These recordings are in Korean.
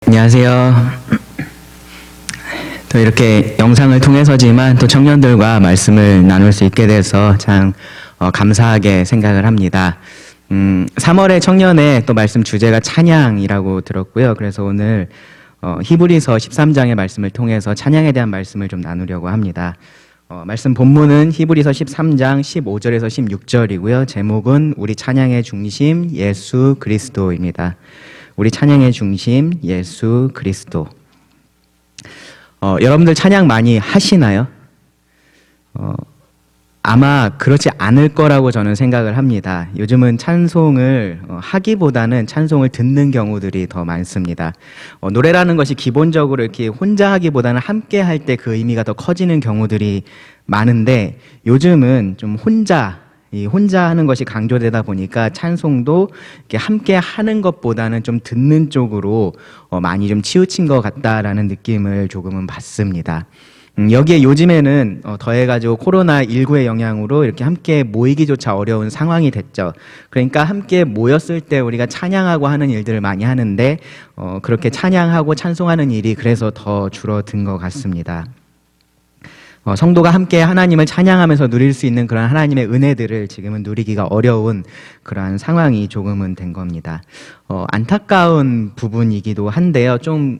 안녕하세요. 또 이렇게 영상을 통해서지만 또 청년들과 말씀을 나눌 수 있게 돼서 참 감사하게 생각을 합니다. 3월의 청년의 또 말씀 주제가 찬양이라고 들었고요. 그래서 오늘 히브리서 13장의 말씀을 통해서 찬양에 대한 말씀을 좀 나누려고 합니다. 말씀 본문은 히브리서 13장 15절에서 16절이고요. 제목은 우리 찬양의 중심 예수 그리스도입니다. 우리 찬양의 중심 예수 그리스도. 여러분들 찬양 많이 하시나요? 아마 그렇지 않을 거라고 저는 생각을 합니다. 요즘은 찬송을 하기보다는 찬송을 듣는 경우들이 더 많습니다. 노래라는 것이 기본적으로 이렇게 혼자 하기보다는 함께 할 때 그 의미가 더 커지는 경우들이 많은데, 요즘은 좀 혼자 하는 것이 강조되다 보니까 찬송도 이렇게 함께 하는 것보다는 좀 듣는 쪽으로 많이 좀 치우친 것 같다라는 느낌을 조금은 받습니다. 여기에 요즘에는 더해가지고 코로나19의 영향으로 이렇게 함께 모이기조차 어려운 상황이 됐죠. 그러니까 함께 모였을 때 우리가 찬양하고 하는 일들을 많이 하는데 그렇게 찬양하고 찬송하는 일이 그래서 더 줄어든 것 같습니다. 성도가 함께 하나님을 찬양하면서 누릴 수 있는 그런 하나님의 은혜들을 지금은 누리기가 어려운 그러한 상황이 조금은 된 겁니다. 안타까운 부분이기도 한데요. 좀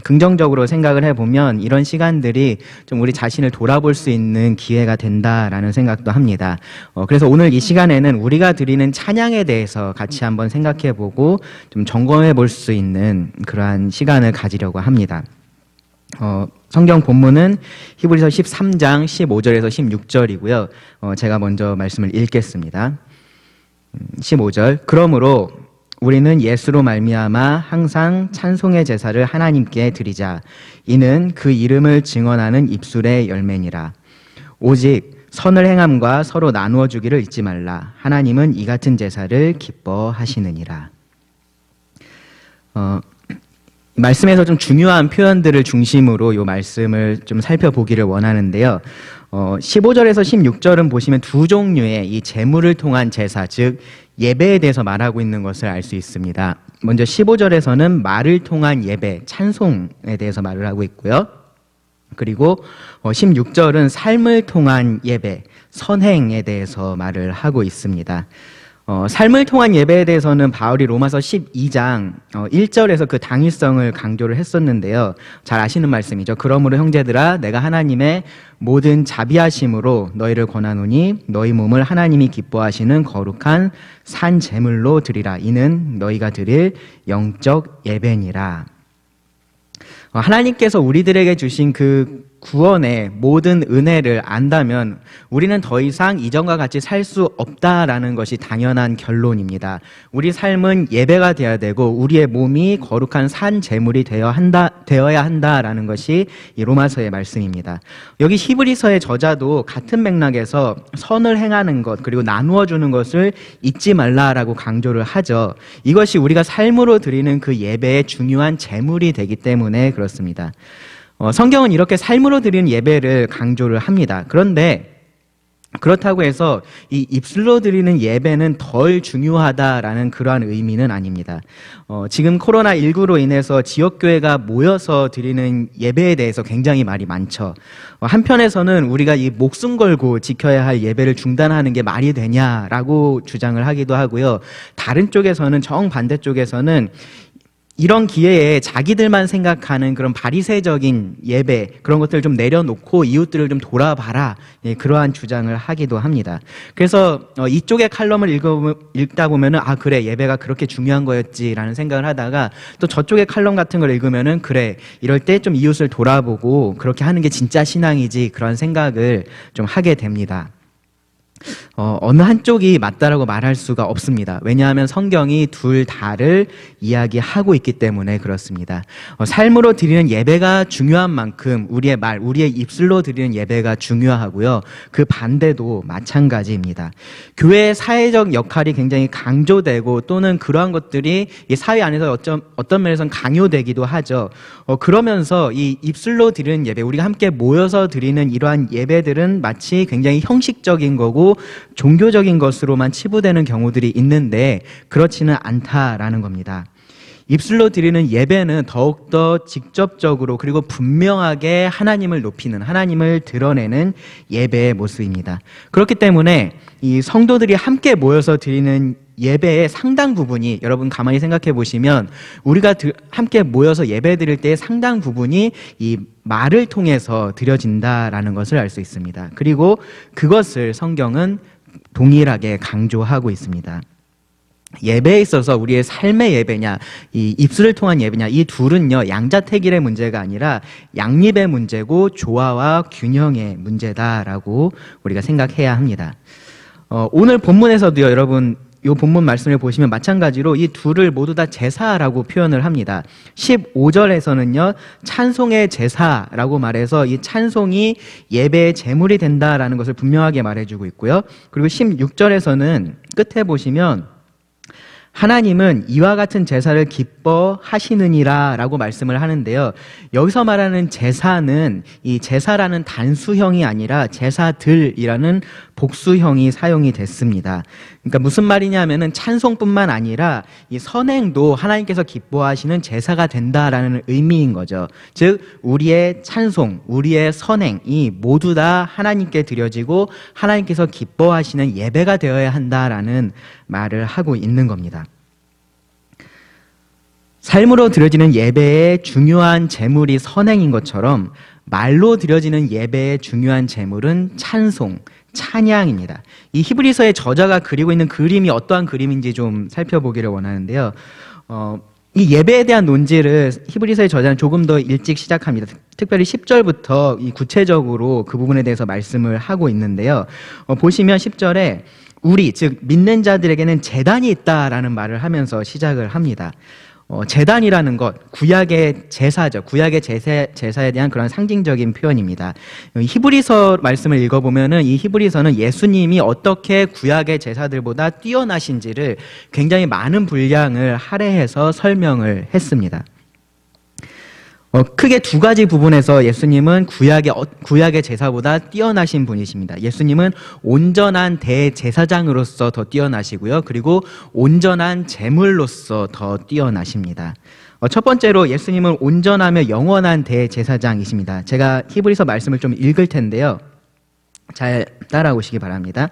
긍정적으로 생각을 해보면 이런 시간들이 좀 우리 자신을 돌아볼 수 있는 기회가 된다라는 생각도 합니다. 그래서 오늘 이 시간에는 우리가 드리는 찬양에 대해서 같이 한번 생각해보고 좀 점검해 볼 수 있는 그러한 시간을 가지려고 합니다. 성경 본문은 히브리서 13장 15절에서 16절이고요. 제가 먼저 말씀을 읽겠습니다. 15절. 그러므로 우리는 예수로 말미암아 항상 찬송의 제사를 하나님께 드리자. 이는 그 이름을 증언하는 입술의 열매니라. 오직 선을 행함과 서로 나누어 주기를 잊지 말라. 하나님은 이 같은 제사를 기뻐하시느니라. 말씀에서 좀 중요한 표현들을 중심으로 이 말씀을 좀 살펴보기를 원하는데요. 15절에서 16절은 보시면 두 종류의 이 제물을 통한 제사, 즉 예배에 대해서 말하고 있는 것을 알 수 있습니다. 먼저 15절에서는 말을 통한 예배, 찬송에 대해서 말을 하고 있고요. 그리고 16절은 삶을 통한 예배, 선행에 대해서 말을 하고 있습니다. 삶을 통한 예배에 대해서는 바울이 로마서 12장 1절에서 그 당위성을 강조를 했었는데요. 잘 아시는 말씀이죠. 그러므로 형제들아 내가 하나님의 모든 자비하심으로 너희를 권하노니 너희 몸을 하나님이 기뻐하시는 거룩한 산 제물로 드리라. 이는 너희가 드릴 영적 예배니라. 하나님께서 우리들에게 주신 그 구원의 모든 은혜를 안다면 우리는 더 이상 이전과 같이 살 수 없다라는 것이 당연한 결론입니다. 우리 삶은 예배가 되어야 되고 우리의 몸이 거룩한 산 제물이 되어야 한다라는 것이 이 로마서의 말씀입니다. 여기 히브리서의 저자도 같은 맥락에서 선을 행하는 것 그리고 나누어 주는 것을 잊지 말라라고 강조를 하죠. 이것이 우리가 삶으로 드리는 그 예배의 중요한 제물이 되기 때문에 그렇습니다. 성경은 이렇게 삶으로 드리는 예배를 강조를 합니다. 그런데 그렇다고 해서 이 입술로 드리는 예배는 덜 중요하다라는 그러한 의미는 아닙니다. 지금 코로나19로 인해서 지역교회가 모여서 드리는 예배에 대해서 굉장히 말이 많죠. 한편에서는 우리가 이 목숨 걸고 지켜야 할 예배를 중단하는 게 말이 되냐라고 주장을 하기도 하고요. 다른 쪽에서는 정반대 쪽에서는 이런 기회에 자기들만 생각하는 그런 바리새적인 예배 그런 것들을 좀 내려놓고 이웃들을 좀 돌아봐라, 그러한 주장을 하기도 합니다. 그래서 이쪽의 칼럼을 읽다 보면은 그래 예배가 그렇게 중요한 거였지라는 생각을 하다가 또 저쪽의 칼럼 같은 걸 읽으면은 그래 이럴 때 좀 이웃을 돌아보고 그렇게 하는 게 진짜 신앙이지 그런 생각을 좀 하게 됩니다. 어느 한쪽이 맞다라고 말할 수가 없습니다. 왜냐하면 성경이 둘 다를 이야기하고 있기 때문에 그렇습니다. 삶으로 드리는 예배가 중요한 만큼 우리의 말, 우리의 입술로 드리는 예배가 중요하고요. 그 반대도 마찬가지입니다. 교회의 사회적 역할이 굉장히 강조되고 또는 그러한 것들이 이 사회 안에서 어떤 면에서는 강요되기도 하죠. 그러면서 이 입술로 드리는 예배, 우리가 함께 모여서 드리는 이러한 예배들은 마치 굉장히 형식적인 거고 종교적인 것으로만 치부되는 경우들이 있는데 그렇지는 않다라는 겁니다. 입술로 드리는 예배는 더욱더 직접적으로 그리고 분명하게 하나님을 높이는, 하나님을 드러내는 예배의 모습입니다. 그렇기 때문에 이 성도들이 함께 모여서 드리는 예배의 상당 부분이, 여러분 가만히 생각해 보시면 우리가 함께 모여서 예배 드릴 때의 상당 부분이 이 말을 통해서 드려진다라는 것을 알 수 있습니다. 그리고 그것을 성경은 동일하게 강조하고 있습니다. 예배에 있어서 우리의 삶의 예배냐, 이 입술을 통한 예배냐, 이 둘은요 양자택일의 문제가 아니라 양립의 문제고 조화와 균형의 문제다라고 우리가 생각해야 합니다. 오늘 본문에서도요, 여러분 이 본문 말씀을 보시면 마찬가지로 이 둘을 모두 다 제사라고 표현을 합니다. 15절에서는요 찬송의 제사라고 말해서 이 찬송이 예배의 제물이 된다라는 것을 분명하게 말해주고 있고요. 그리고 16절에서는 끝에 보시면 하나님은 이와 같은 제사를 기뻐하시느니라 라고 말씀을 하는데요. 여기서 말하는 제사는 이 제사라는 단수형이 아니라 제사들이라는 복수형이 사용이 됐습니다. 그러니까 무슨 말이냐 하면은 찬송뿐만 아니라 이 선행도 하나님께서 기뻐하시는 제사가 된다라는 의미인 거죠. 즉 우리의 찬송, 우리의 선행이 모두 다 하나님께 드려지고 하나님께서 기뻐하시는 예배가 되어야 한다라는 말을 하고 있는 겁니다. 삶으로 드려지는 예배의 중요한 제물이 선행인 것처럼 말로 드려지는 예배의 중요한 제물은 찬송, 찬양입니다. 이 히브리서의 저자가 그리고 있는 그림이 어떠한 그림인지 좀 살펴보기를 원하는데요. 이 예배에 대한 논지를 히브리서의 저자는 조금 더 일찍 시작합니다. 특별히 10절부터 이 구체적으로 그 부분에 대해서 말씀을 하고 있는데요. 보시면 10절에 우리, 즉 믿는 자들에게는 제단이 있다라는 말을 하면서 시작을 합니다. 제단이라는 것, 구약의 제사죠. 구약의 제사에 대한 그런 상징적인 표현입니다. 히브리서 말씀을 읽어보면은 이 히브리서는 예수님이 어떻게 구약의 제사들보다 뛰어나신지를 굉장히 많은 분량을 할애해서 설명을 했습니다. 크게 두 가지 부분에서 예수님은 구약의 제사보다 뛰어나신 분이십니다. 예수님은 온전한 대제사장으로서 더 뛰어나시고요. 그리고 온전한 제물로서 더 뛰어나십니다. 첫 번째로 예수님은 온전하며 영원한 대제사장이십니다. 제가 히브리서 말씀을 좀 읽을 텐데요. 잘 따라오시기 바랍니다.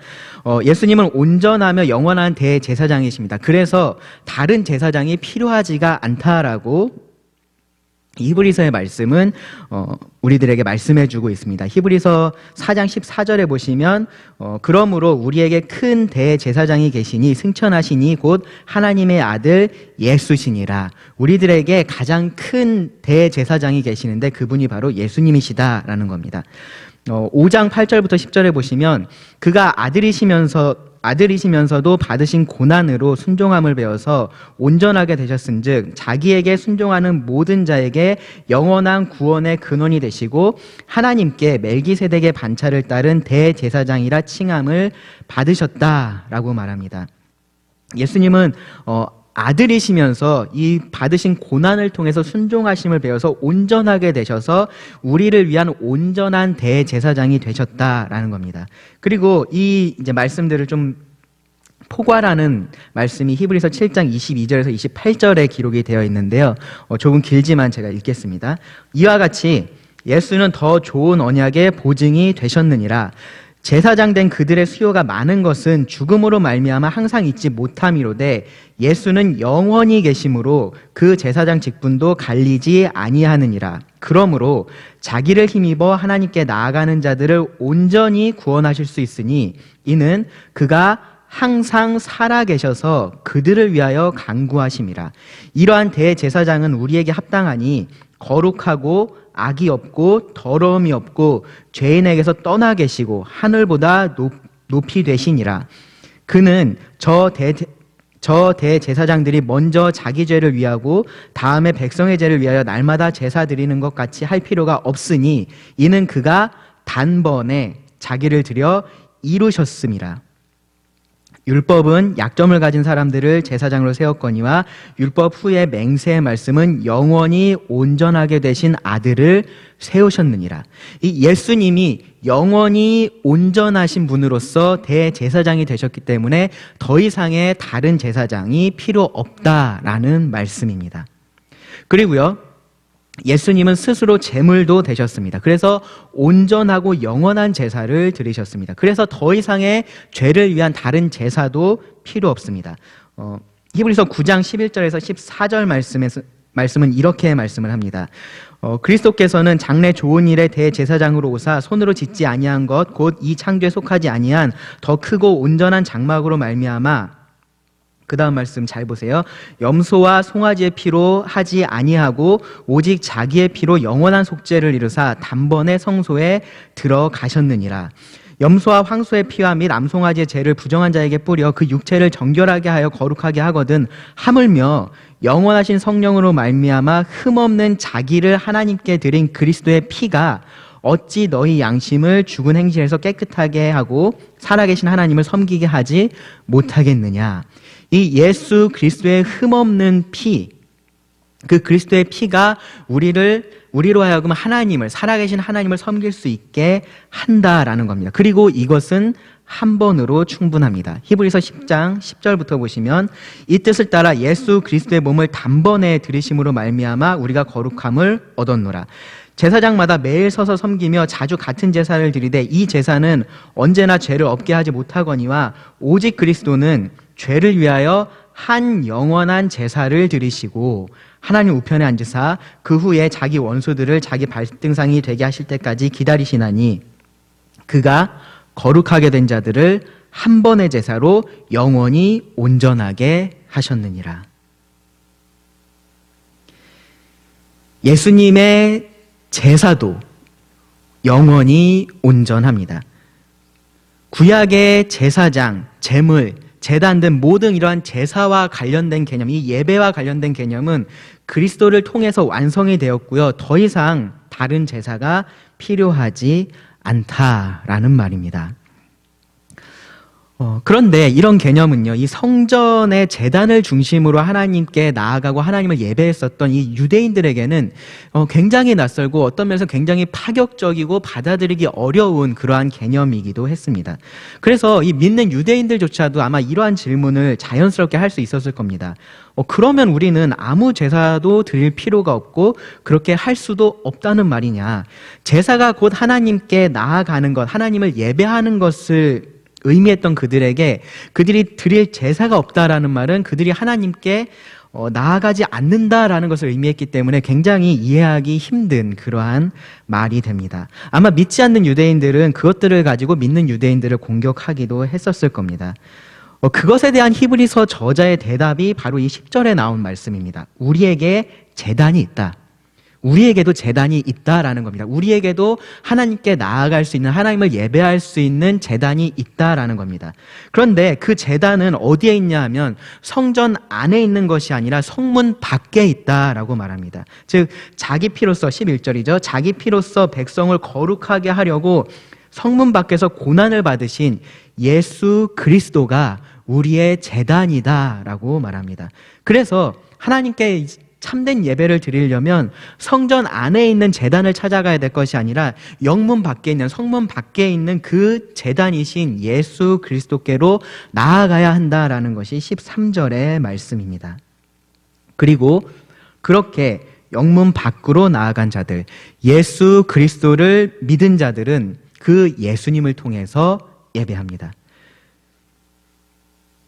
예수님은 온전하며 영원한 대제사장이십니다. 그래서 다른 제사장이 필요하지가 않다라고 히브리서의 말씀은 우리들에게 말씀해주고 있습니다. 히브리서 4장 14절에 보시면 그러므로 우리에게 큰 대제사장이 계시니 승천하시니 곧 하나님의 아들 예수시니라. 우리들에게 가장 큰 대제사장이 계시는데 그분이 바로 예수님이시다라는 겁니다. 5장 8절부터 10절에 보시면 그가 아들이시면서도 받으신 고난으로 순종함을 배워서 온전하게 되셨은즉 자기에게 순종하는 모든 자에게 영원한 구원의 근원이 되시고 하나님께 멜기세덱의 반차를 따른 대제사장이라 칭함을 받으셨다라고 말합니다. 예수님은 아들이시면서 이 받으신 고난을 통해서 순종하심을 배워서 온전하게 되셔서 우리를 위한 온전한 대제사장이 되셨다라는 겁니다. 그리고 이 이제 말씀들을 좀 포괄하는 말씀이 히브리서 7장 22절에서 28절에 기록이 되어 있는데요. 조금 길지만 제가 읽겠습니다. 이와 같이 예수는 더 좋은 언약의 보증이 되셨느니라. 제사장 된 그들의 수요가 많은 것은 죽음으로 말미암아 항상 잊지 못함이로되 예수는 영원히 계심으로 그 제사장 직분도 갈리지 아니하느니라. 그러므로 자기를 힘입어 하나님께 나아가는 자들을 온전히 구원하실 수 있으니 이는 그가 항상 살아계셔서 그들을 위하여 간구하심이라. 이러한 대제사장은 우리에게 합당하니 거룩하고 악이 없고 더러움이 없고 죄인에게서 떠나 계시고 하늘보다 높이 되시니라. 그는 저 대제사장들이 먼저 자기 죄를 위하고 다음에 백성의 죄를 위하여 날마다 제사 드리는 것 같이 할 필요가 없으니 이는 그가 단번에 자기를 드려 이루셨음이라. 율법은 약점을 가진 사람들을 제사장으로 세웠거니와 율법 후에 맹세의 말씀은 영원히 온전하게 되신 아들을 세우셨느니라. 이 예수님이 영원히 온전하신 분으로서 대제사장이 되셨기 때문에 더 이상의 다른 제사장이 필요 없다라는 말씀입니다. 그리고요, 예수님은 스스로 제물도 되셨습니다. 그래서 온전하고 영원한 제사를 드리셨습니다. 그래서 더 이상의 죄를 위한 다른 제사도 필요 없습니다. 히브리서 9장 11절에서 14절 말씀은 이렇게 말씀을 합니다. 그리스도께서는 장래 좋은 일의 대제사장으로 오사 손으로 짓지 아니한 것 곧 이 창조에 속하지 아니한 더 크고 온전한 장막으로 말미암아, 그 다음 말씀 잘 보세요. 염소와 송아지의 피로 하지 아니하고 오직 자기의 피로 영원한 속죄를 이루사 단번에 성소에 들어가셨느니라. 염소와 황소의 피와 및 암송아지의 죄를 부정한 자에게 뿌려 그 육체를 정결하게 하여 거룩하게 하거든 하물며 영원하신 성령으로 말미암아 흠없는 자기를 하나님께 드린 그리스도의 피가 어찌 너희 양심을 죽은 행실에서 깨끗하게 하고 살아계신 하나님을 섬기게 하지 못하겠느냐. 이 예수 그리스도의 흠없는 피, 그 그리스도의 피가 우리로 하여금 하나님을, 살아계신 하나님을 섬길 수 있게 한다라는 겁니다. 그리고 이것은 한 번으로 충분합니다. 히브리서 10장 10절부터 보시면 이 뜻을 따라 예수 그리스도의 몸을 단번에 들이심으로 말미암아 우리가 거룩함을 얻었노라. 제사장마다 매일 서서 섬기며 자주 같은 제사를 드리되 이 제사는 언제나 죄를 없게 하지 못하거니와 오직 그리스도는 죄를 위하여 한 영원한 제사를 드리시고 하나님 우편에 앉으사 그 후에 자기 원수들을 자기 발등상이 되게 하실 때까지 기다리시나니 그가 거룩하게 된 자들을 한 번의 제사로 영원히 온전하게 하셨느니라. 예수님의 제사도 영원히 온전합니다. 구약의 제사장, 제물, 제단 등 모든 이러한 제사와 관련된 개념, 이 예배와 관련된 개념은 그리스도를 통해서 완성이 되었고요. 더 이상 다른 제사가 필요하지 않다라는 말입니다. 그런데 이런 개념은요, 이 성전의 제단을 중심으로 하나님께 나아가고 하나님을 예배했었던 이 유대인들에게는 굉장히 낯설고 어떤 면에서 굉장히 파격적이고 받아들이기 어려운 그러한 개념이기도 했습니다. 그래서 이 믿는 유대인들조차도 아마 이러한 질문을 자연스럽게 할 수 있었을 겁니다. 그러면 우리는 아무 제사도 드릴 필요가 없고 그렇게 할 수도 없다는 말이냐. 제사가 곧 하나님께 나아가는 것, 하나님을 예배하는 것을 의미했던 그들에게 그들이 드릴 제사가 없다라는 말은 그들이 하나님께 나아가지 않는다라는 것을 의미했기 때문에 굉장히 이해하기 힘든 그러한 말이 됩니다. 아마 믿지 않는 유대인들은 그것들을 가지고 믿는 유대인들을 공격하기도 했었을 겁니다. 그것에 대한 히브리서 저자의 대답이 바로 이 10절에 나온 말씀입니다. 우리에게 제단이 있다. 우리에게도 제단이 있다라는 겁니다. 우리에게도 하나님께 나아갈 수 있는, 하나님을 예배할 수 있는 제단이 있다라는 겁니다. 그런데 그 제단은 어디에 있냐 하면 성전 안에 있는 것이 아니라 성문 밖에 있다라고 말합니다. 즉 자기 피로써, 11절이죠. 자기 피로써 백성을 거룩하게 하려고 성문 밖에서 고난을 받으신 예수 그리스도가 우리의 제단이다라고 말합니다. 그래서 하나님께 참된 예배를 드리려면 성전 안에 있는 제단을 찾아가야 될 것이 아니라 영문 밖에 있는, 성문 밖에 있는 그 제단이신 예수 그리스도께로 나아가야 한다라는 것이 13절의 말씀입니다. 그리고 그렇게 영문 밖으로 나아간 자들, 예수 그리스도를 믿은 자들은 그 예수님을 통해서 예배합니다.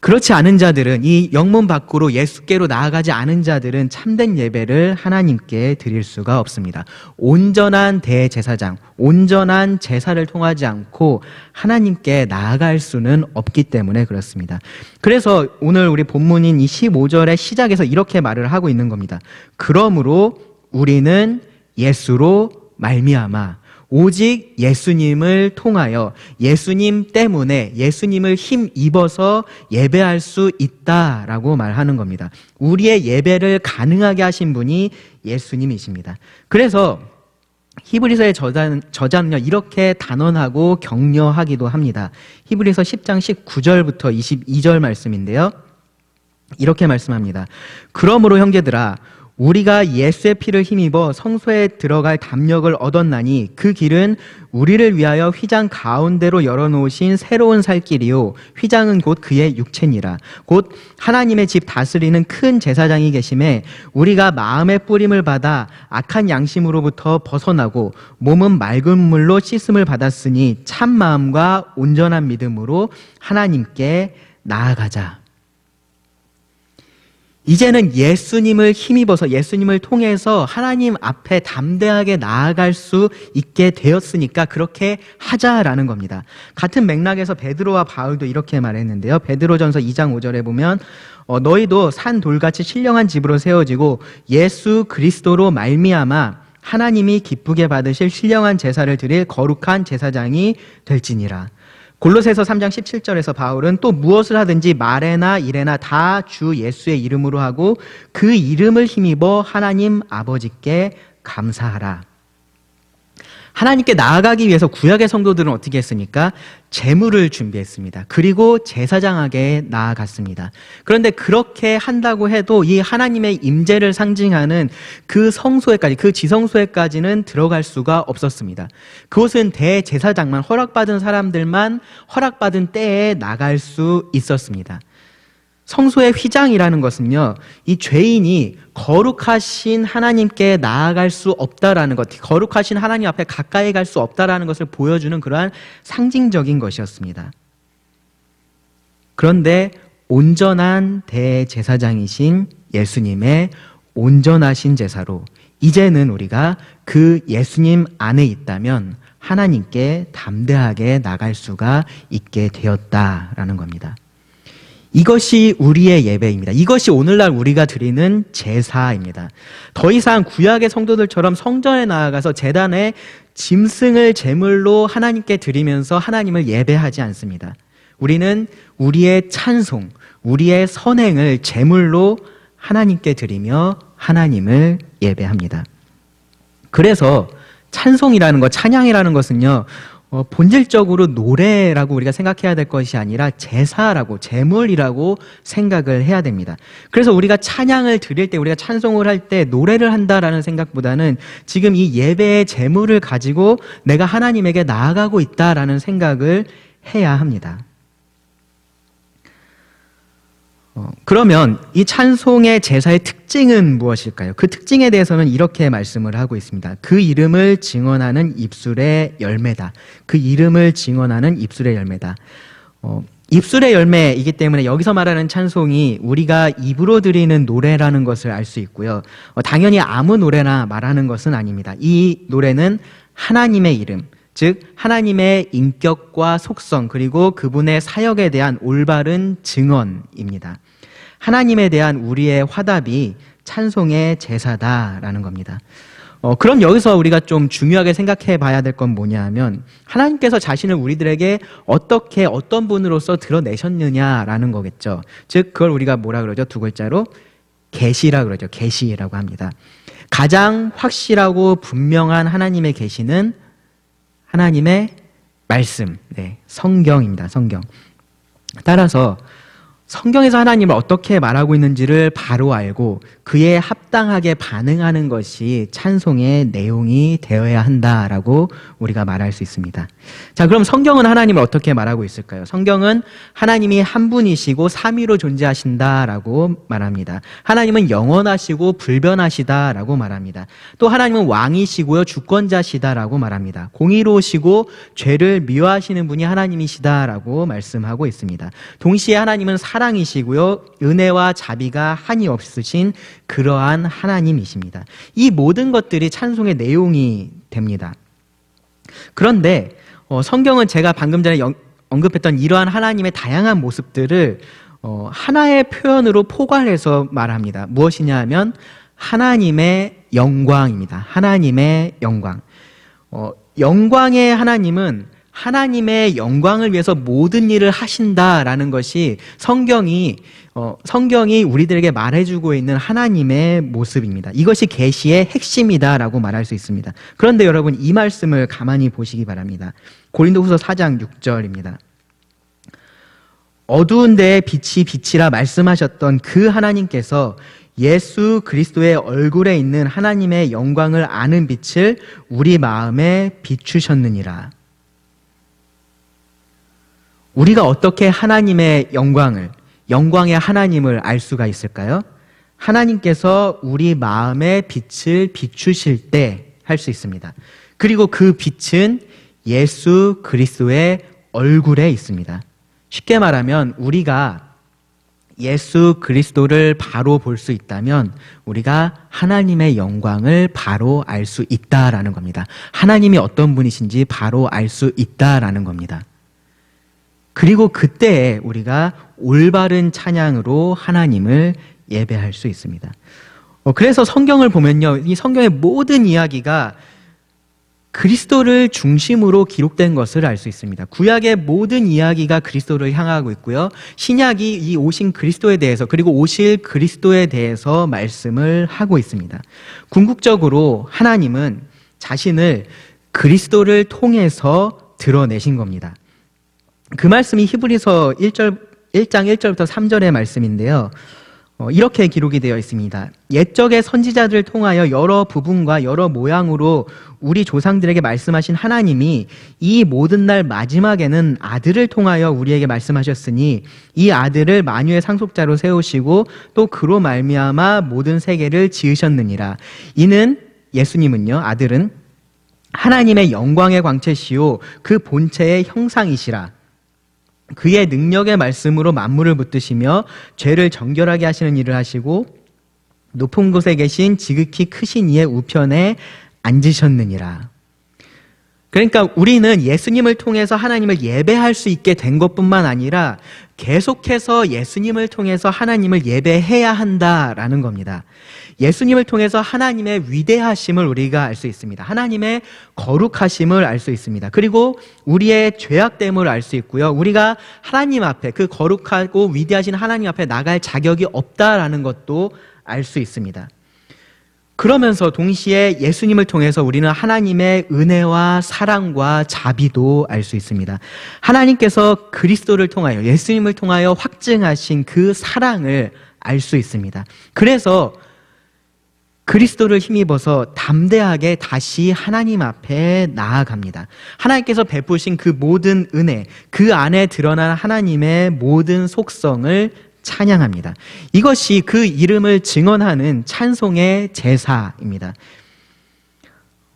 그렇지 않은 자들은, 이 영문 밖으로 예수께로 나아가지 않은 자들은 참된 예배를 하나님께 드릴 수가 없습니다. 온전한 대제사장, 온전한 제사를 통하지 않고 하나님께 나아갈 수는 없기 때문에 그렇습니다. 그래서 오늘 우리 본문인 이 15절의 시작에서 이렇게 말을 하고 있는 겁니다. 그러므로 우리는 예수로 말미암아 오직 예수님을 통하여, 예수님 때문에, 예수님을 힘입어서 예배할 수 있다라고 말하는 겁니다. 우리의 예배를 가능하게 하신 분이 예수님이십니다. 그래서 히브리서의 저자는요, 이렇게 단언하고 격려하기도 합니다. 히브리서 10장 19절부터 22절 말씀인데요. 이렇게 말씀합니다. 그러므로 형제들아, 우리가 예수의 피를 힘입어 성소에 들어갈 담력을 얻었나니 그 길은 우리를 위하여 휘장 가운데로 열어놓으신 새로운 살 길이요, 휘장은 곧 그의 육체니라. 곧 하나님의 집 다스리는 큰 제사장이 계심에 우리가 마음의 뿌림을 받아 악한 양심으로부터 벗어나고 몸은 맑은 물로 씻음을 받았으니 참 마음과 온전한 믿음으로 하나님께 나아가자. 이제는 예수님을 힘입어서 예수님을 통해서 하나님 앞에 담대하게 나아갈 수 있게 되었으니까 그렇게 하자라는 겁니다. 같은 맥락에서 베드로와 바울도 이렇게 말했는데요. 베드로전서 2장 5절에 보면 너희도 산 돌같이 신령한 집으로 세워지고 예수 그리스도로 말미암아 하나님이 기쁘게 받으실 신령한 제사를 드릴 거룩한 제사장이 될지니라. 골로새서 3장 17절에서 바울은 또 무엇을 하든지 말에나 일에나 다 주 예수의 이름으로 하고 그 이름을 힘입어 하나님 아버지께 감사하라. 하나님께 나아가기 위해서 구약의 성도들은 어떻게 했습니까? 제물을 준비했습니다. 그리고 제사장에게 나아갔습니다. 그런데 그렇게 한다고 해도 이 하나님의 임재를 상징하는 그 성소에까지, 그 지성소에까지는 들어갈 수가 없었습니다. 그곳은 대제사장만, 허락받은 사람들만 허락받은 때에 나갈 수 있었습니다. 성소의 휘장이라는 것은요, 이 죄인이 거룩하신 하나님께 나아갈 수 없다라는 것, 거룩하신 하나님 앞에 가까이 갈 수 없다라는 것을 보여주는 그러한 상징적인 것이었습니다. 그런데 온전한 대제사장이신 예수님의 온전하신 제사로 이제는 우리가 그 예수님 안에 있다면 하나님께 담대하게 나갈 수가 있게 되었다라는 겁니다. 이것이 우리의 예배입니다. 이것이 오늘날 우리가 드리는 제사입니다. 더 이상 구약의 성도들처럼 성전에 나아가서 제단에 짐승을 제물로 하나님께 드리면서 하나님을 예배하지 않습니다. 우리는 우리의 찬송, 우리의 선행을 제물로 하나님께 드리며 하나님을 예배합니다. 그래서 찬송이라는 것, 찬양이라는 것은요, 본질적으로 노래라고 우리가 생각해야 될 것이 아니라 제사라고, 제물이라고 생각을 해야 됩니다. 그래서 우리가 찬양을 드릴 때, 우리가 찬송을 할 때 노래를 한다라는 생각보다는 지금 이 예배의 제물을 가지고 내가 하나님에게 나아가고 있다라는 생각을 해야 합니다. 그러면 이 찬송의 제사의 특징은 무엇일까요? 그 특징에 대해서는 이렇게 말씀을 하고 있습니다. 그 이름을 증언하는 입술의 열매다. 그 이름을 증언하는 입술의 열매다. 입술의 열매이기 때문에 여기서 말하는 찬송이 우리가 입으로 드리는 노래라는 것을 알 수 있고요. 당연히 아무 노래나 말하는 것은 아닙니다. 이 노래는 하나님의 이름, 즉 하나님의 인격과 속성, 그리고 그분의 사역에 대한 올바른 증언입니다. 하나님에 대한 우리의 화답이 찬송의 제사다라는 겁니다. 그럼 여기서 우리가 좀 중요하게 생각해 봐야 될 건 뭐냐 하면 하나님께서 자신을 우리들에게 어떻게, 어떤 분으로서 드러내셨느냐라는 거겠죠. 즉 그걸 우리가 뭐라 그러죠? 두 글자로 계시라 그러죠. 계시라고 합니다. 가장 확실하고 분명한 하나님의 계시는 하나님의 말씀, 성경입니다. 성경. 따라서 성경에서 하나님을 어떻게 말하고 있는지를 바로 알고 그에 합당하게 반응하는 것이 찬송의 내용이 되어야 한다라고 우리가 말할 수 있습니다. 자, 그럼 성경은 하나님을 어떻게 말하고 있을까요? 성경은 하나님이 한 분이시고 삼위로 존재하신다라고 말합니다. 하나님은 영원하시고 불변하시다라고 말합니다. 또 하나님은 왕이시고요, 주권자시다라고 말합니다. 공의로우시고 죄를 미워하시는 분이 하나님이시다라고 말씀하고 있습니다. 동시에 하나님은 사랑이시고요, 은혜와 자비가 한이 없으신 그러한 하나님이십니다. 이 모든 것들이 찬송의 내용이 됩니다. 그런데 성경은 제가 방금 전에 언급했던 이러한 하나님의 다양한 모습들을 하나의 표현으로 포괄해서 말합니다. 무엇이냐 하면 하나님의 영광입니다. 하나님의 영광. 영광의 하나님은 하나님의 영광을 위해서 모든 일을 하신다라는 것이 성경이 우리들에게 말해주고 있는 하나님의 모습입니다. 이것이 계시의 핵심이다라고 말할 수 있습니다. 그런데 여러분, 이 말씀을 가만히 보시기 바랍니다. 고린도후서 4장 6절입니다. 어두운 데에 빛이 빛이라 말씀하셨던 그 하나님께서 예수 그리스도의 얼굴에 있는 하나님의 영광을 아는 빛을 우리 마음에 비추셨느니라. 우리가 어떻게 하나님의 영광의 하나님을 알 수가 있을까요? 하나님께서 우리 마음에 빛을 비추실 때 할 수 있습니다. 그리고 그 빛은 예수 그리스도의 얼굴에 있습니다. 쉽게 말하면 우리가 예수 그리스도를 바로 볼 수 있다면 우리가 하나님의 영광을 바로 알 수 있다라는 겁니다. 하나님이 어떤 분이신지 바로 알 수 있다라는 겁니다. 그리고 그때에 우리가 올바른 찬양으로 하나님을 예배할 수 있습니다. 그래서 성경을 보면요, 이 성경의 모든 이야기가 그리스도를 중심으로 기록된 것을 알 수 있습니다. 구약의 모든 이야기가 그리스도를 향하고 있고요, 신약이 이 오신 그리스도에 대해서, 그리고 오실 그리스도에 대해서 말씀을 하고 있습니다. 궁극적으로 하나님은 자신을 그리스도를 통해서 드러내신 겁니다. 그 말씀이 히브리서 1장 1절부터 3절의 말씀인데요, 이렇게 기록이 되어 있습니다. 옛적의 선지자들을 통하여 여러 부분과 여러 모양으로 우리 조상들에게 말씀하신 하나님이 이 모든 날 마지막에는 아들을 통하여 우리에게 말씀하셨으니 이 아들을 만유의 상속자로 세우시고 또 그로 말미암아 모든 세계를 지으셨느니라. 이는 예수님은요, 아들은 하나님의 영광의 광채시요 그 본체의 형상이시라. 그의 능력의 말씀으로 만물을 붙드시며 죄를 정결하게 하시는 일을 하시고 높은 곳에 계신 지극히 크신 이의 우편에 앉으셨느니라. 그러니까 우리는 예수님을 통해서 하나님을 예배할 수 있게 된 것뿐만 아니라 계속해서 예수님을 통해서 하나님을 예배해야 한다라는 겁니다. 예수님을 통해서 하나님의 위대하심을 우리가 알 수 있습니다. 하나님의 거룩하심을 알 수 있습니다. 그리고 우리의 죄악됨을 알 수 있고요, 우리가 하나님 앞에, 그 거룩하고 위대하신 하나님 앞에 나갈 자격이 없다라는 것도 알 수 있습니다. 그러면서 동시에 예수님을 통해서 우리는 하나님의 은혜와 사랑과 자비도 알 수 있습니다. 하나님께서 그리스도를 통하여, 예수님을 통하여 확증하신 그 사랑을 알 수 있습니다. 그래서 그리스도를 힘입어서 담대하게 다시 하나님 앞에 나아갑니다. 하나님께서 베푸신 그 모든 은혜, 그 안에 드러난 하나님의 모든 속성을 찬양합니다. 이것이 그 이름을 증언하는 찬송의 제사입니다.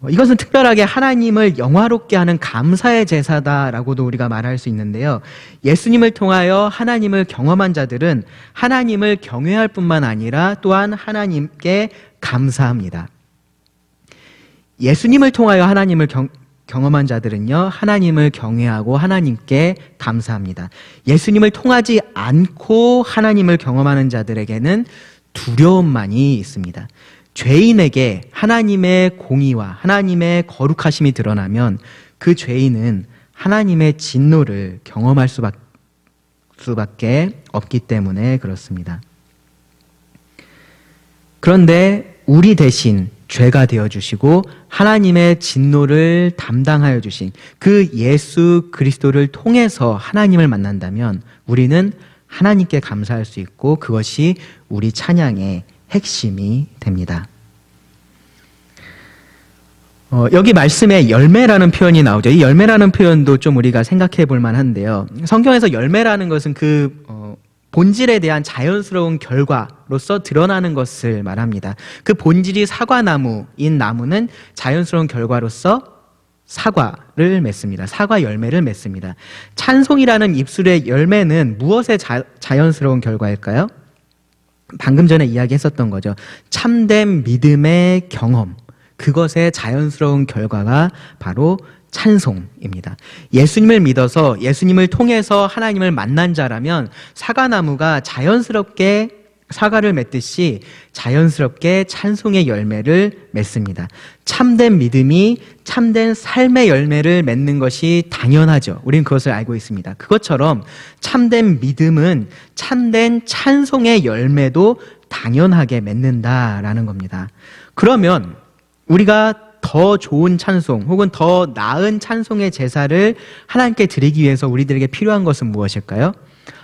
이것은 특별하게 하나님을 영화롭게 하는 감사의 제사다라고도 우리가 말할 수 있는데요, 예수님을 통하여 하나님을 경험한 자들은 하나님을 경외할 뿐만 아니라 또한 하나님께 감사합니다. 예수님을 통하여 하나님을 경험한 자들은요, 하나님을 경외하고 하나님께 감사합니다. 예수님을 통하지 않고 하나님을 경험하는 자들에게는 두려움만이 있습니다. 죄인에게 하나님의 공의와 하나님의 거룩하심이 드러나면 그 죄인은 하나님의 진노를 경험할 수밖에 없기 때문에 그렇습니다. 그런데 우리 대신 죄가 되어주시고 하나님의 진노를 담당하여 주신 그 예수 그리스도를 통해서 하나님을 만난다면 우리는 하나님께 감사할 수 있고 그것이 우리 찬양의 핵심이 됩니다. 여기 말씀에 열매라는 표현이 나오죠. 이 열매라는 표현도 좀 우리가 생각해 볼 만한데요, 성경에서 열매라는 것은 본질에 대한 자연스러운 결과로서 드러나는 것을 말합니다. 그 본질이 사과나무인 나무는 자연스러운 결과로서 사과를 맺습니다. 사과 열매를 맺습니다. 찬송이라는 입술의 열매는 무엇의 자연스러운 결과일까요? 방금 전에 이야기했었던 거죠. 참된 믿음의 경험, 그것의 자연스러운 결과가 바로 찬송입니다. 예수님을 믿어서 예수님을 통해서 하나님을 만난 자라면 사과나무가 자연스럽게 사과를 맺듯이 자연스럽게 찬송의 열매를 맺습니다. 참된 믿음이 참된 삶의 열매를 맺는 것이 당연하죠. 우리는 그것을 알고 있습니다. 그것처럼 참된 믿음은 참된 찬송의 열매도 당연하게 맺는다라는 겁니다. 그러면 우리가 더 좋은 찬송 혹은 더 나은 찬송의 제사를 하나님께 드리기 위해서 우리들에게 필요한 것은 무엇일까요?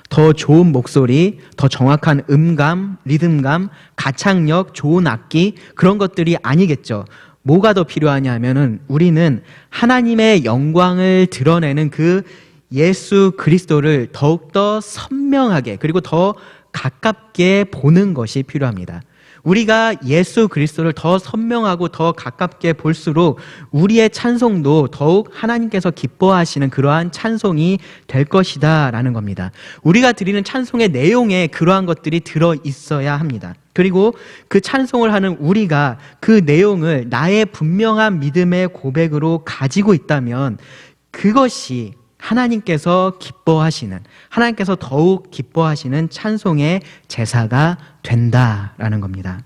더 좋은 목소리, 더 정확한 음감, 리듬감, 가창력, 좋은 악기, 그런 것들이 아니겠죠. 뭐가 더 필요하냐 하면은 우리는 하나님의 영광을 드러내는 그 예수 그리스도를 더욱더 선명하게 그리고 더 가깝게 보는 것이 필요합니다. 우리가 예수 그리스도를 더 선명하고 더 가깝게 볼수록 우리의 찬송도 더욱 하나님께서 기뻐하시는 그러한 찬송이 될 것이다 라는 겁니다. 우리가 드리는 찬송의 내용에 그러한 것들이 들어 있어야 합니다. 그리고 그 찬송을 하는 우리가 그 내용을 나의 분명한 믿음의 고백으로 가지고 있다면 그것이 하나님께서 기뻐하시는, 하나님께서 더욱 기뻐하시는 찬송의 제사가 된다라는 겁니다.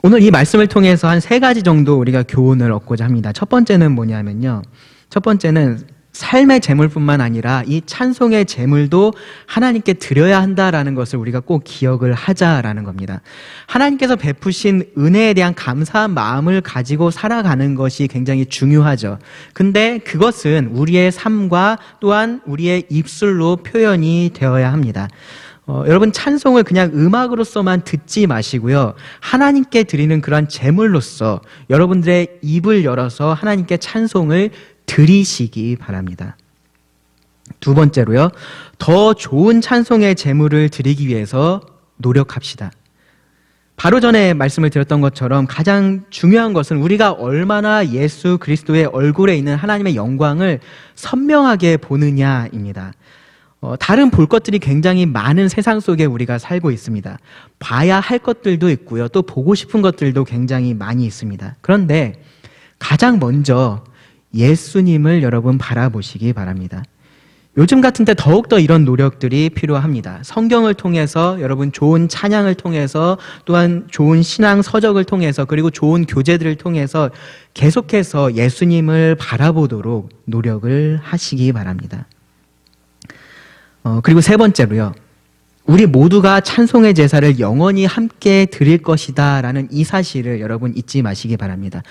오늘 이 말씀을 통해서 한 3가지 정도 우리가 교훈을 얻고자 합니다. 첫 번째는 뭐냐면요. 첫 번째는 삶의 제물뿐만 아니라 이 찬송의 제물도 하나님께 드려야 한다라는 것을 우리가 꼭 기억을 하자라는 겁니다. 하나님께서 베푸신 은혜에 대한 감사한 마음을 가지고 살아가는 것이 굉장히 중요하죠. 근데 그것은 우리의 삶과 또한 우리의 입술로 표현이 되어야 합니다. 여러분 찬송을 그냥 음악으로서만 듣지 마시고요. 하나님께 드리는 그러한 제물로서 여러분들의 입을 열어서 하나님께 찬송을 드리시기 바랍니다. 두 번째로요. 더 좋은 찬송의 제물을 드리기 위해서 노력합시다. 바로 전에 말씀을 드렸던 것처럼 가장 중요한 것은 우리가 얼마나 예수 그리스도의 얼굴에 있는 하나님의 영광을 선명하게 보느냐입니다. 다른 볼 것들이 굉장히 많은 세상 속에 우리가 살고 있습니다. 봐야 할 것들도 있고요. 또 보고 싶은 것들도 굉장히 많이 있습니다. 그런데 가장 먼저 예수님을 여러분 바라보시기 바랍니다. 요즘 같은 때 더욱더 이런 노력들이 필요합니다. 성경을 통해서 여러분 좋은 찬양을 통해서 또한 좋은 신앙 서적을 통해서 그리고 좋은 교재들을 통해서 계속해서 예수님을 바라보도록 노력을 하시기 바랍니다. 그리고 세 번째로요. 우리 모두가 찬송의 제사를 영원히 함께 드릴 것이다 라는 이 사실을 여러분 잊지 마시기 바랍니다.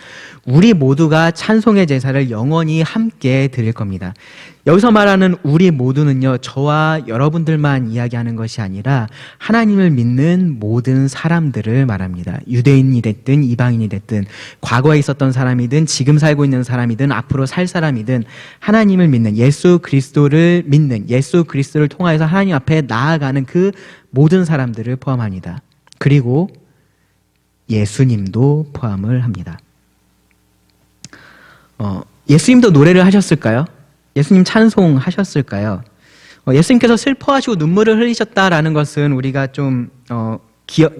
우리 모두가 찬송의 제사를 영원히 함께 드릴 겁니다. 여기서 말하는 우리 모두는요, 저와 여러분들만 이야기하는 것이 아니라 하나님을 믿는 모든 사람들을 말합니다. 유대인이 됐든 이방인이 됐든 과거에 있었던 사람이든 지금 살고 있는 사람이든 앞으로 살 사람이든 하나님을 믿는 예수 그리스도를 믿는 예수 그리스도를 통하여서 하나님 앞에 나아가는 그 모든 사람들을 포함합니다. 그리고 예수님도 포함을 합니다. 예수님도 노래를 하셨을까요? 예수님 찬송하셨을까요? 예수님께서 슬퍼하시고 눈물을 흘리셨다라는 것은 우리가 좀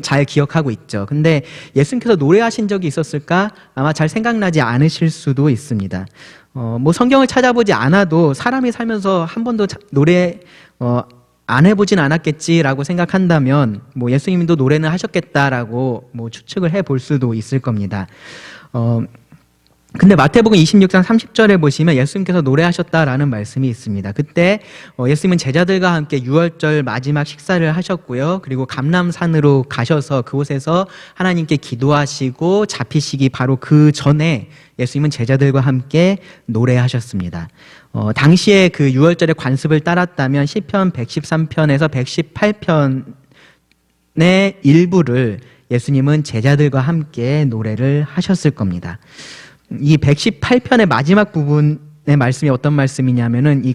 잘 기억하고 있죠. 근데 예수님께서 노래하신 적이 있었을까? 아마 잘 생각나지 않으실 수도 있습니다. 뭐 성경을 찾아보지 않아도 사람이 살면서 한 번도 노래 안 해보진 않았겠지라고 생각한다면 뭐 예수님도 노래는 하셨겠다라고 뭐 추측을 해볼 수도 있을 겁니다. 근데 마태복음 26장 30절에 보시면 예수님께서 노래하셨다라는 말씀이 있습니다. 그때 예수님은 제자들과 함께 유월절 마지막 식사를 하셨고요. 그리고 감람산으로 가셔서 그곳에서 하나님께 기도하시고 잡히시기 바로 그 전에 예수님은 제자들과 함께 노래하셨습니다. 당시에 그 유월절의 관습을 따랐다면 시편 113편에서 118편의 일부를 예수님은 제자들과 함께 노래를 하셨을 겁니다. 이 118편의 마지막 부분의 말씀이 어떤 말씀이냐면은 이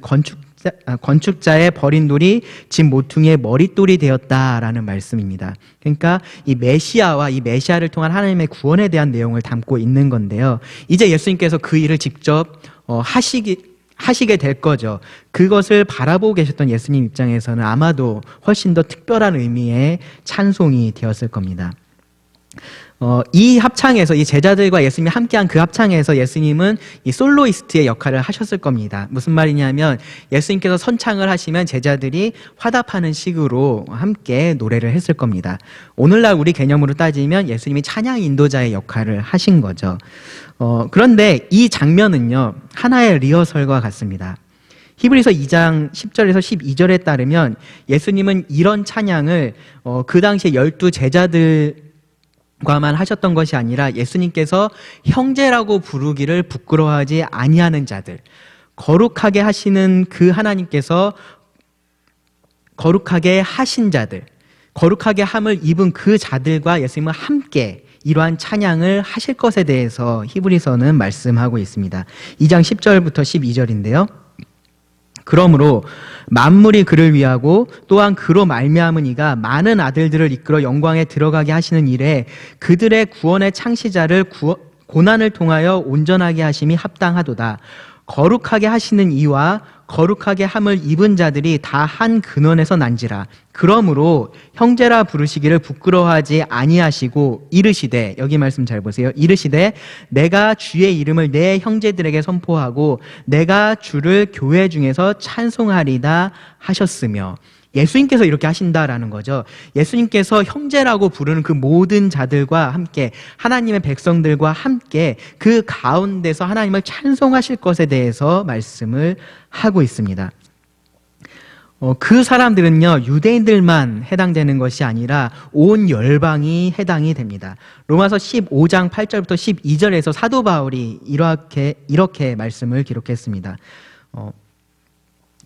건축자의 버린 돌이 집 모퉁이의 머릿돌이 되었다라는 말씀입니다. 그러니까 이 메시아와 이 메시아를 통한 하나님의 구원에 대한 내용을 담고 있는 건데요. 이제 예수님께서 그 일을 직접 하시게 될 거죠. 그것을 바라보고 계셨던 예수님 입장에서는 아마도 훨씬 더 특별한 의미의 찬송이 되었을 겁니다. 이 합창에서 이 제자들과 예수님이 함께한 그 합창에서 예수님은 이 솔로이스트의 역할을 하셨을 겁니다. 무슨 말이냐면 예수님께서 선창을 하시면 제자들이 화답하는 식으로 함께 노래를 했을 겁니다. 오늘날 우리 개념으로 따지면 예수님이 찬양 인도자의 역할을 하신 거죠. 그런데 이 장면은요, 하나의 리허설과 같습니다. 히브리서 2장 10절에서 12절에 따르면 예수님은 이런 찬양을 그 당시에 12 제자들과만 하셨던 것이 아니라 예수님께서 형제라고 부르기를 부끄러워하지 아니하는 자들, 거룩하게 하시는 그 하나님께서 거룩하게 하신 자들, 거룩하게 함을 입은 그 자들과 예수님은 함께 이러한 찬양을 하실 것에 대해서 히브리서는 말씀하고 있습니다. 2장 10절부터 12절인데요. 그러므로 만물이 그를 위하고 또한 그로 말미암은 이가 많은 아들들을 이끌어 영광에 들어가게 하시는 일에 그들의 구원의 창시자를 고난을 통하여 온전하게 하심이 합당하도다. 거룩하게 하시는 이와 거룩하게 함을 입은 자들이 다 한 근원에서 난지라. 그러므로 형제라 부르시기를 부끄러워하지 아니하시고 이르시되, 여기 말씀 잘 보세요. 이르시되 내가 주의 이름을 내 형제들에게 선포하고 내가 주를 교회 중에서 찬송하리다 하셨으며. 예수님께서 이렇게 하신다라는 거죠. 예수님께서 형제라고 부르는 그 모든 자들과 함께, 하나님의 백성들과 함께 그 가운데서 하나님을 찬송하실 것에 대해서 말씀을 하고 있습니다. 그 사람들은요, 유대인들만 해당되는 것이 아니라 온 열방이 해당이 됩니다. 로마서 15장 8절부터 12절에서 사도 바울이 이렇게 말씀을 기록했습니다.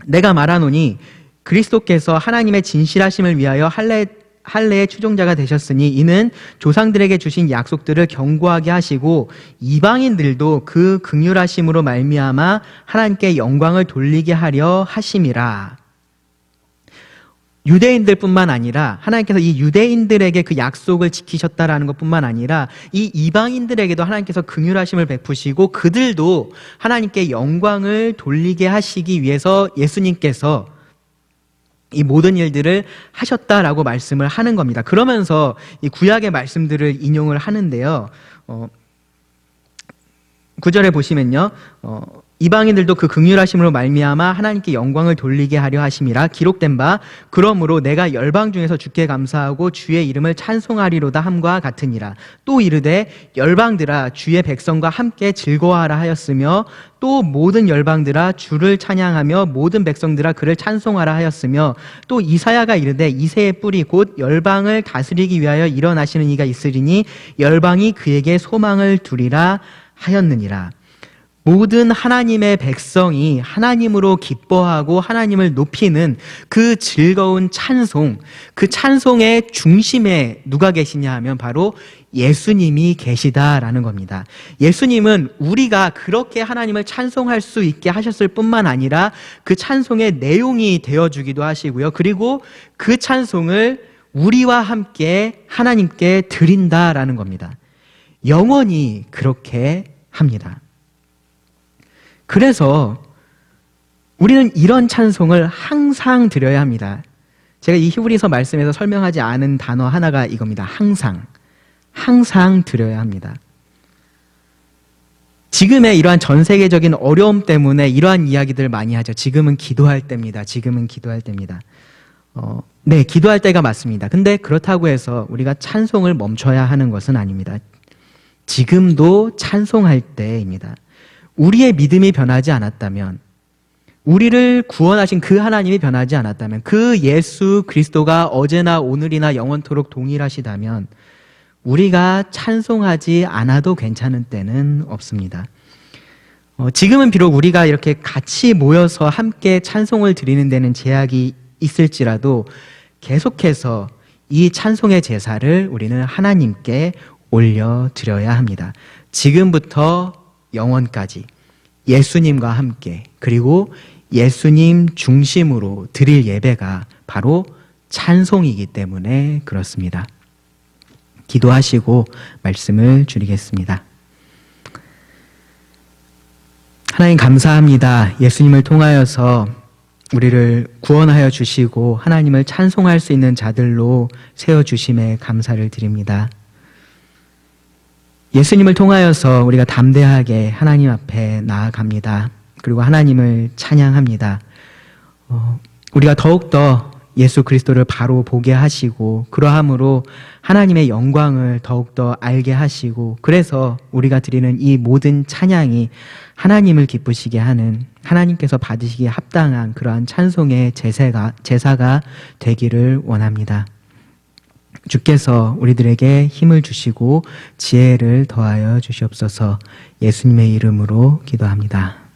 내가 말하노니 그리스도께서 하나님의 진실하심을 위하여 할례의 추종자가 되셨으니 이는 조상들에게 주신 약속들을 견고하게 하시고 이방인들도 그 긍휼하심으로 말미암아 하나님께 영광을 돌리게 하려 하심이라. 유대인들뿐만 아니라 하나님께서 이 유대인들에게 그 약속을 지키셨다라는 것뿐만 아니라 이 이방인들에게도 하나님께서 긍휼하심을 베푸시고 그들도 하나님께 영광을 돌리게 하시기 위해서 예수님께서 이 모든 일들을 하셨다라고 말씀을 하는 겁니다. 그러면서 이 구약의 말씀들을 인용을 하는데요. 9절에 보시면요. 이방인들도 그 긍휼하심으로 말미암아 하나님께 영광을 돌리게 하려 하심이라 기록된 바 그러므로 내가 열방 중에서 주께 감사하고 주의 이름을 찬송하리로다 함과 같으니라. 또 이르되 열방들아 주의 백성과 함께 즐거워하라 하였으며 또 모든 열방들아 주를 찬양하며 모든 백성들아 그를 찬송하라 하였으며 또 이사야가 이르되 이새의 뿌리 곧 열방을 다스리기 위하여 일어나시는 이가 있으리니 열방이 그에게 소망을 두리라 하였느니라. 모든 하나님의 백성이 하나님으로 기뻐하고 하나님을 높이는 그 즐거운 찬송, 그 찬송의 중심에 누가 계시냐 하면 바로 예수님이 계시다라는 겁니다. 예수님은 우리가 그렇게 하나님을 찬송할 수 있게 하셨을 뿐만 아니라 그 찬송의 내용이 되어주기도 하시고요. 그리고 그 찬송을 우리와 함께 하나님께 드린다라는 겁니다. 영원히 그렇게 합니다. 그래서 우리는 이런 찬송을 항상 드려야 합니다. 제가 이 히브리서 말씀에서 설명하지 않은 단어 하나가 이겁니다. 항상 드려야 합니다. 지금의 이러한 전 세계적인 어려움 때문에 이러한 이야기들 많이 하죠. 지금은 기도할 때입니다. 지금은 기도할 때입니다. 네, 기도할 때가 맞습니다. 근데 그렇다고 해서 우리가 찬송을 멈춰야 하는 것은 아닙니다. 지금도 찬송할 때입니다. 우리의 믿음이 변하지 않았다면, 우리를 구원하신 그 하나님이 변하지 않았다면, 그 예수 그리스도가 어제나 오늘이나 영원토록 동일하시다면 우리가 찬송하지 않아도 괜찮은 때는 없습니다. 지금은 비록 우리가 이렇게 같이 모여서 함께 찬송을 드리는 데는 제약이 있을지라도 계속해서 이 찬송의 제사를 우리는 하나님께 올려드려야 합니다. 지금부터 영원까지 예수님과 함께, 그리고 예수님 중심으로 드릴 예배가 바로 찬송이기 때문에 그렇습니다. 기도하시고 말씀을 드리겠습니다. 하나님 감사합니다. 예수님을 통하여서 우리를 구원하여 주시고 하나님을 찬송할 수 있는 자들로 세워주심에 감사를 드립니다. 예수님을 통하여서 우리가 담대하게 하나님 앞에 나아갑니다. 그리고 하나님을 찬양합니다. 우리가 더욱더 예수 그리스도를 바로 보게 하시고 그러함으로 하나님의 영광을 더욱더 알게 하시고 그래서 우리가 드리는 이 모든 찬양이 하나님을 기쁘시게 하는 하나님께서 받으시기에 합당한 그러한 찬송의 제사가 되기를 원합니다. 주께서 우리들에게 힘을 주시고 지혜를 더하여 주시옵소서. 예수님의 이름으로 기도합니다.